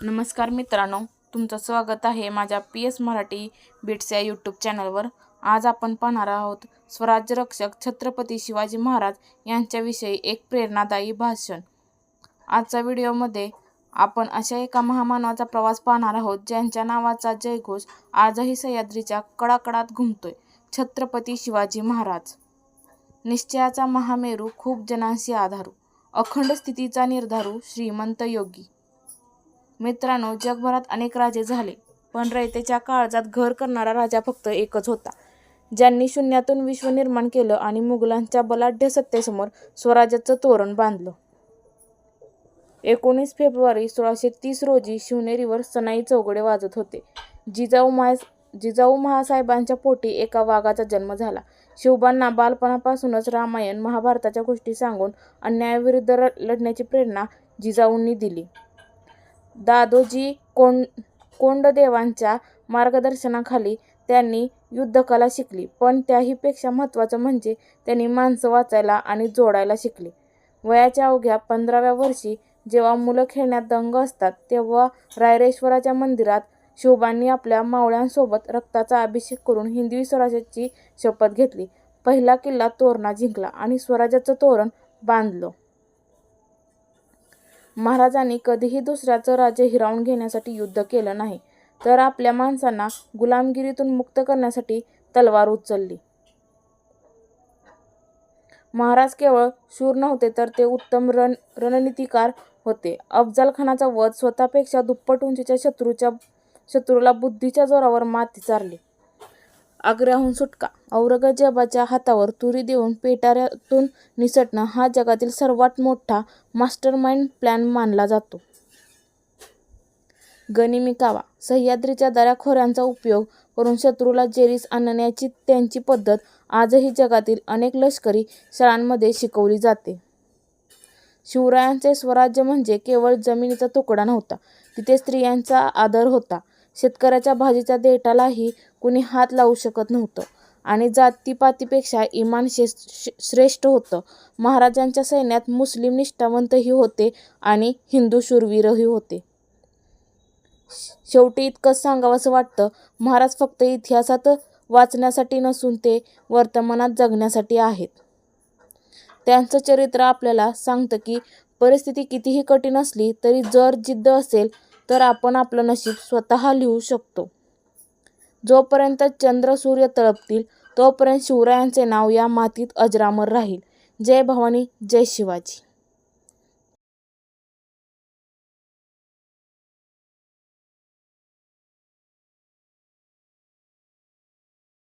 नमस्कार मित्रांनो, तुमचं स्वागत आहे माझ्या PS मराठी बिट्स या यूट्यूब चॅनलवर। आज आपण पाहणार आहोत स्वराज्य रक्षक छत्रपती शिवाजी महाराज यांच्याविषयी एक प्रेरणादायी भाषण। आजच्या व्हिडिओमध्ये आपण अशा एका महामानवाचा प्रवास पाहणार आहोत ज्यांच्या नावाचा जयघोष आजही सह्याद्रीच्या कडाकडात घुमतोय। छत्रपती शिवाजी महाराज निश्चयाचा महामेरू, खूप जनांशी आधारू, अखंड स्थितीचा निर्धारू, श्रीमंत योगी। मित्रांनो, जगभरात अनेक राजे झाले, पण रयतेच्या काळजात घर करणारा राजा फक्त एकच होता, ज्यांनी शून्यातून विश्व निर्माण केलं आणि मुघलांच्या बलाढ्य सत्तेसमोर स्वराज्याचं तोरण बांधलं। 19 फेब्रुवारी 1630 रोजी शिवनेरीवर सनाई चौघडे वाजत होते। जिजाऊ महासाहेबांच्या पोटी एका वाघाचा जन्म झाला। शिवबांना बालपणापासूनच रामायण महाभारताच्या गोष्टी सांगून अन्यायाविरुद्ध लढण्याची प्रेरणा जिजाऊंनी दिली। दादोजी कोंडदेवांच्या मार्गदर्शनाखाली त्यांनी युद्धकला शिकली, पण त्याहीपेक्षा महत्त्वाचं म्हणजे त्यांनी माणसं वाचायला आणि जोडायला शिकले। वयाच्या अवघ्या 15व्या वर्षी जेव्हा मुलं खेळण्यात दंग असतात, तेव्हा रायरेश्वराच्या मंदिरात शिवबांनी आपल्या मावळ्यांसोबत रक्ताचा अभिषेक करून हिंदवी स्वराज्याची शपथ घेतली। पहिला किल्ला तोरणा जिंकला आणि स्वराज्याचं तोरण बांधलं। महाराजांनी कधीही दुसऱ्याचं राज्य हिरावून घेण्यासाठी युद्ध केलं नाही, तर आपल्या माणसांना गुलामगिरीतून मुक्त करण्यासाठी तलवार उचलली। महाराज केवळ शूर नव्हते, तर ते उत्तम रणनीतिकार होते। अफजल खानाचा वध, स्वतःपेक्षा दुप्पट उंचीच्या शत्रूला बुद्धीच्या जोरावर माती चारली। आग्र्याहून सुटका, औरंगजेबाच्या हातावर तुरी देऊन पेटाऱ्यातून निसटणं हा जगातील सर्वात मोठा मास्टरमाइंड प्लॅन मानला जातो। गनिमी कावा, सह्याद्रीच्या दऱ्याखोऱ्यांचा उपयोग करून शत्रूला जेरीस आणण्याची त्यांची पद्धत आजही जगातील अनेक लष्करी शाळांमध्ये शिकवली जाते। शिवरायांचे स्वराज्य म्हणजे केवळ जमिनीचा तुकडा नव्हता, तिथे स्त्रियांचा आदर होता, शेतकऱ्याच्या भाजीच्या देठालाही कुणी हात लावू शकत नव्हतं आणि जातीपातीपेक्षा इमान श्रेष्ठ होतं। महाराजांच्या सैन्यात मुस्लिम निष्ठावंतही होते आणि हिंदू शूरवीरही होते। शेवटी इतकंच सांगावंसं वाटतं, महाराज फक्त इतिहासात वाचण्यासाठी नसून ते वर्तमानात जगण्यासाठी आहेत। त्यांचं चरित्र आपल्याला सांगतं की परिस्थिती कितीही कठीण असली तरी जर जिद्द असेल तर आपण आपलं नशीब स्वतः लिहू शकतो। जोपर्यंत चंद्र सूर्य तळपतील तोपर्यंत शिवरायांचे नाव या मातीत अजरामर राहील। जय भवानी, जय शिवाजी।